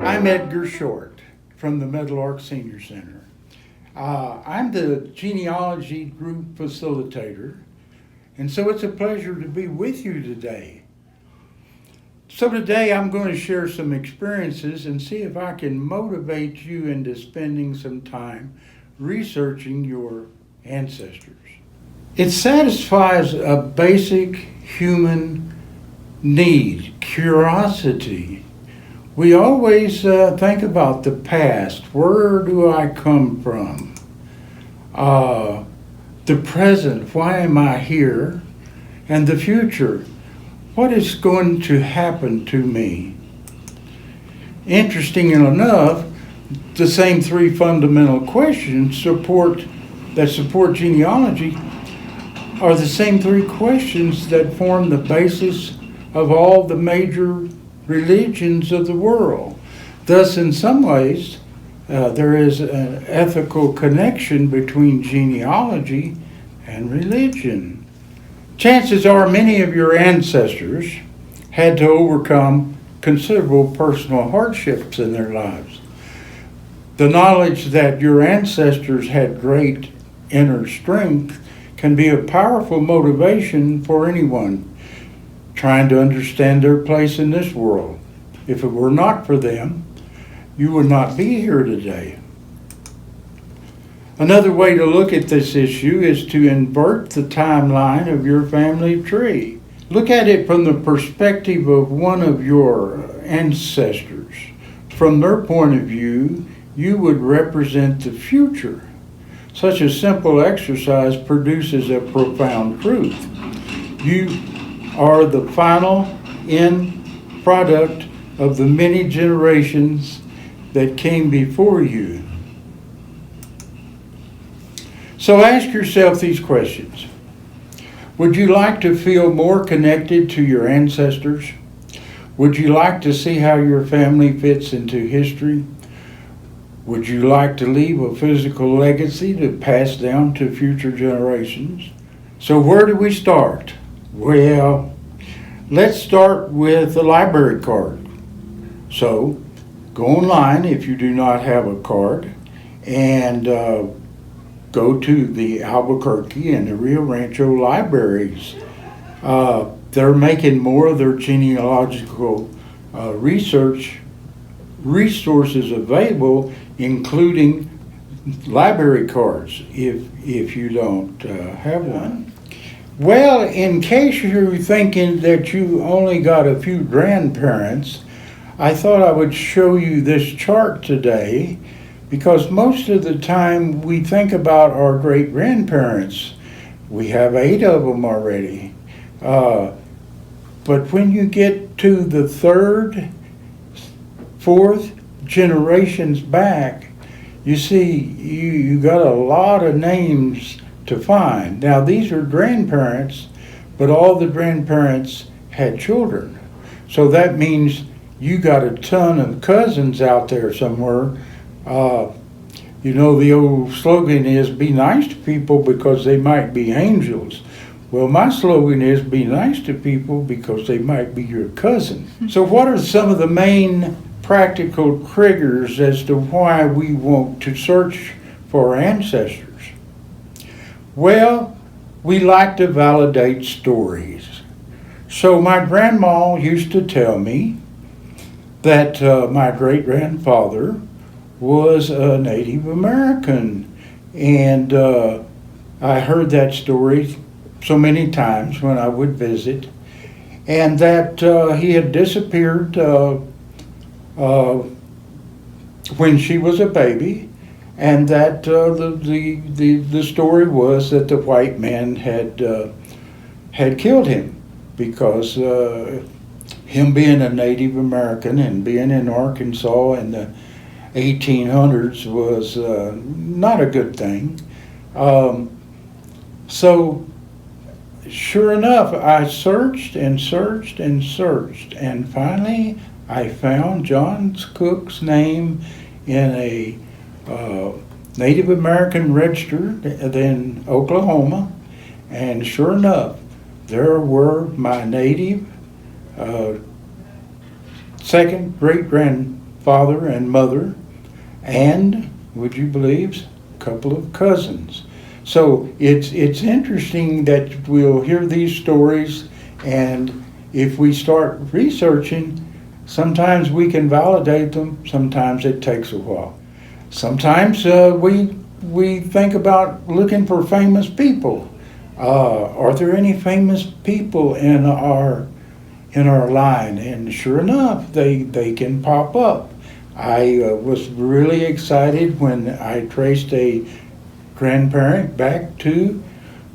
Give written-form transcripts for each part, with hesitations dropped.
I'm Edgar Short from the Meadowlark Senior Center. I'm the genealogy group facilitator, and so it's a pleasure to be with you today. So today I'm going to share some experiences and see if I can motivate you into spending some time researching your ancestors. It satisfies a basic human need, curiosity. We always think about the past. Where do I come from? The present, why am I here? And the future, what is going to happen to me? Interesting enough, the same three fundamental questions that support genealogy are the same three questions that form the basis of all the major religions of the world. Thus, in some ways, there is an ethical connection between genealogy and religion. Chances are many of your ancestors had to overcome considerable personal hardships in their lives. The knowledge that your ancestors had great inner strength can be a powerful motivation for anyone trying to understand their place in this world. If it were not for them, you would not be here today. Another way to look at this issue is to invert the timeline of your family tree. Look at it from the perspective of one of your ancestors. From their point of view, you would represent the future. Such a simple exercise produces a profound truth. You are the final end product of the many generations that came before you. So ask yourself these questions. Would you like to feel more connected to your ancestors? Would you like to see how your family fits into history? Would you like to leave a physical legacy to pass down to future generations? So where do we start? Well, let's start with a library card. So go online if you do not have a card and go to the Albuquerque and the Rio Rancho libraries. They're making more of their genealogical research resources available, including library cards if you don't have one. Well, in case you're thinking that you only got a few grandparents, I thought I would show you this chart today because most of the time we think about our great-grandparents. We have 8 of them already. But when you get to the 3rd, 4th generations back, you see you got a lot of names to find. Now these are grandparents, but all the grandparents had children. So that means you got a ton of cousins out there somewhere. You know, the old slogan is be nice to people because they might be angels. Well, my slogan is be nice to people because they might be your cousin. So what are some of the main practical triggers as to why we want to search for our ancestors? Well, we like to validate stories. So my grandma used to tell me that my great-grandfather was a Native American. And I heard that story so many times when I would visit. And that he had disappeared when she was a baby. And that the story was that the white man had killed him because him being a Native American and being in Arkansas in the 1800s was not a good thing. So sure enough, I searched and searched and searched, and finally I found John Cook's name in a Native American register in Oklahoma, and sure enough, there were my native second great-grandfather father and mother, and, would you believe, a couple of cousins. So it's interesting that we'll hear these stories, and if we start researching, sometimes we can validate them, sometimes it takes a while. Sometimes we think about looking for famous people. Are there any famous people in our line? And sure enough, they can pop up. I was really excited when I traced a grandparent back to,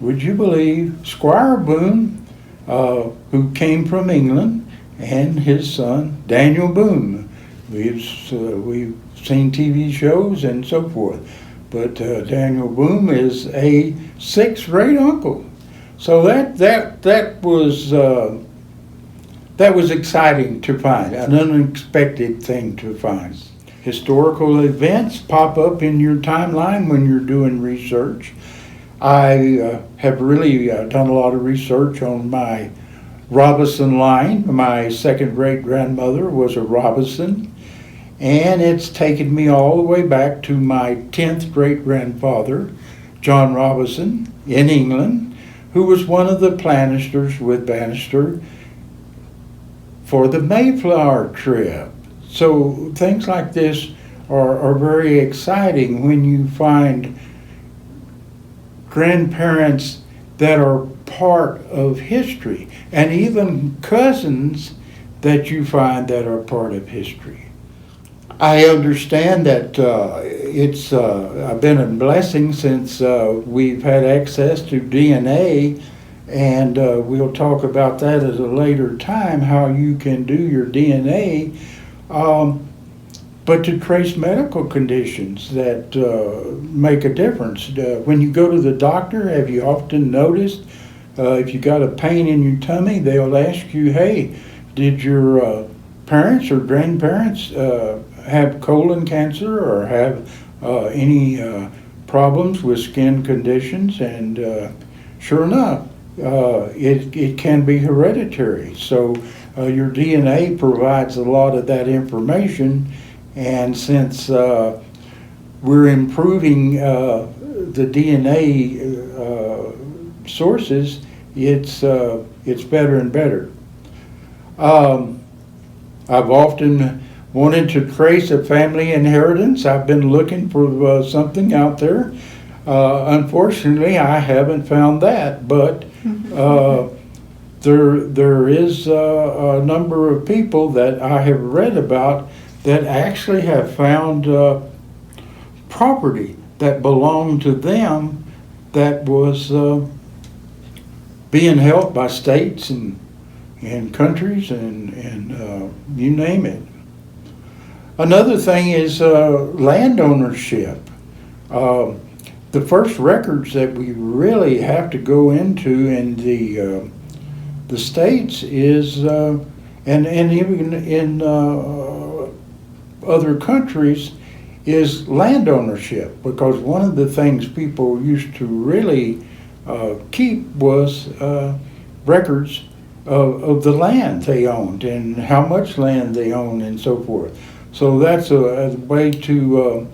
would you believe, Squire Boone, who came from England, and his son Daniel Boone. We've seen TV shows and so forth, but Daniel Boone is a sixth great uncle. So that was exciting to find, an unexpected thing to find. Historical events pop up in your timeline when you're doing research. I have really done a lot of research on my Robinson line. My second great grandmother was a Robinson, and it's taken me all the way back to my 10th great grandfather, John Robinson, in England, who was one of the planisters with Bannister for the Mayflower trip. So things like this are very exciting when you find grandparents that are part of history, and even cousins that you find that are part of history. I understand that it's been a blessing since we've had access to DNA, and we'll talk about that at a later time, how you can do your DNA, but to trace medical conditions that make a difference. When you go to the doctor, have you often noticed if you got a pain in your tummy, they'll ask you, hey, did your parents or grandparents have colon cancer or have any problems with skin conditions? And sure enough, it can be hereditary. So your DNA provides a lot of that information, and since we're improving the DNA sources, it's better and better. I've often wanted to trace a family inheritance. I've been looking for something out there. Unfortunately, I haven't found that, but there is a number of people that I have read about that actually have found property that belonged to them that was being held by states and countries and you name it. Another thing is land ownership. The first records that we really have to go into in the states is, and even in other countries, is land ownership, because one of the things people used to really keep was records of the land they owned and how much land they owned and so forth. So that's a way to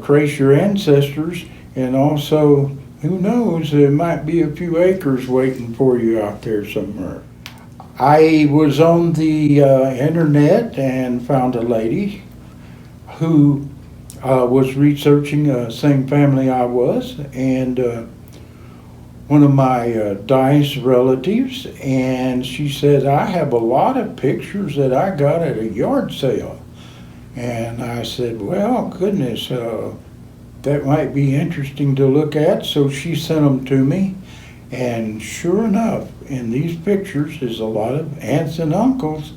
trace your ancestors, and also, who knows, there might be a few acres waiting for you out there somewhere. I was on the internet and found a lady who was researching the same family I was, and one of my Dice relatives, and she said, I have a lot of pictures that I got at a yard sale. And I said, well, goodness, that might be interesting to look at. So she sent them to me, and sure enough, in these pictures is a lot of aunts and uncles,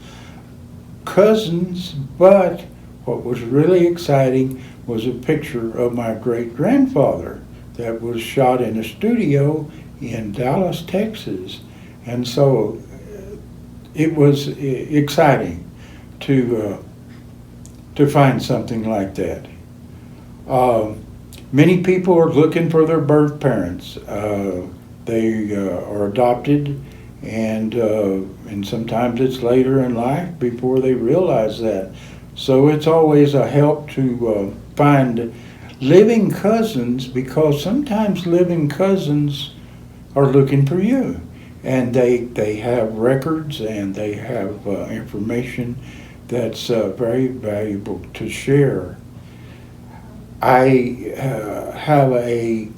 cousins, but what was really exciting was a picture of my great-grandfather that was shot in a studio in Dallas, Texas. And so it was exciting to find something like that. Many people are looking for their birth parents. They are adopted, and sometimes it's later in life before they realize that. So it's always a help to find living cousins, because sometimes living cousins are looking for you, and they have records and they have information that's very valuable to share. I have a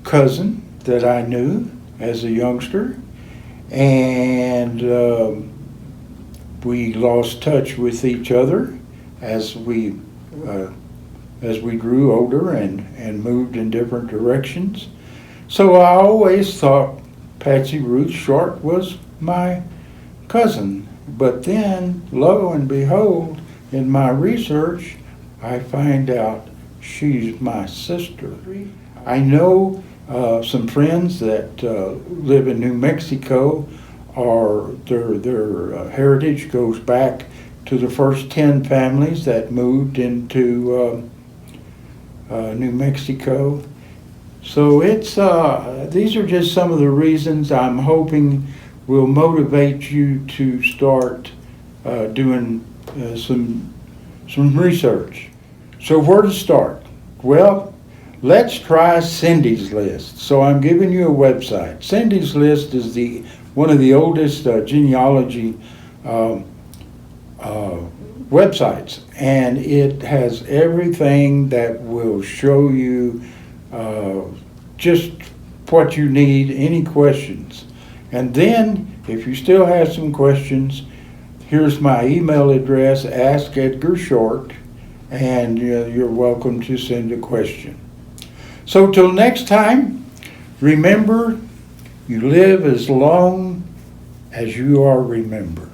cousin that I knew as a youngster, and we lost touch with each other as we grew older and moved in different directions. So I always thought Patsy Ruth Short was my cousin. But then, lo and behold, in my research, I find out she's my sister. I know some friends that live in New Mexico, or their heritage goes back to the first 10 families that moved into New Mexico. So it's these are just some of the reasons I'm hoping will motivate you to start doing some research. So where to start? Well, let's try Cindy's List. So I'm giving you a website. Cindy's List is one of the oldest genealogy websites, and it has everything that will show you just what you need, any questions. And then, if you still have some questions, here's my email address, Ask Edgar Short, and you're welcome to send a question. So till next time, remember, you live as long as you are remembered.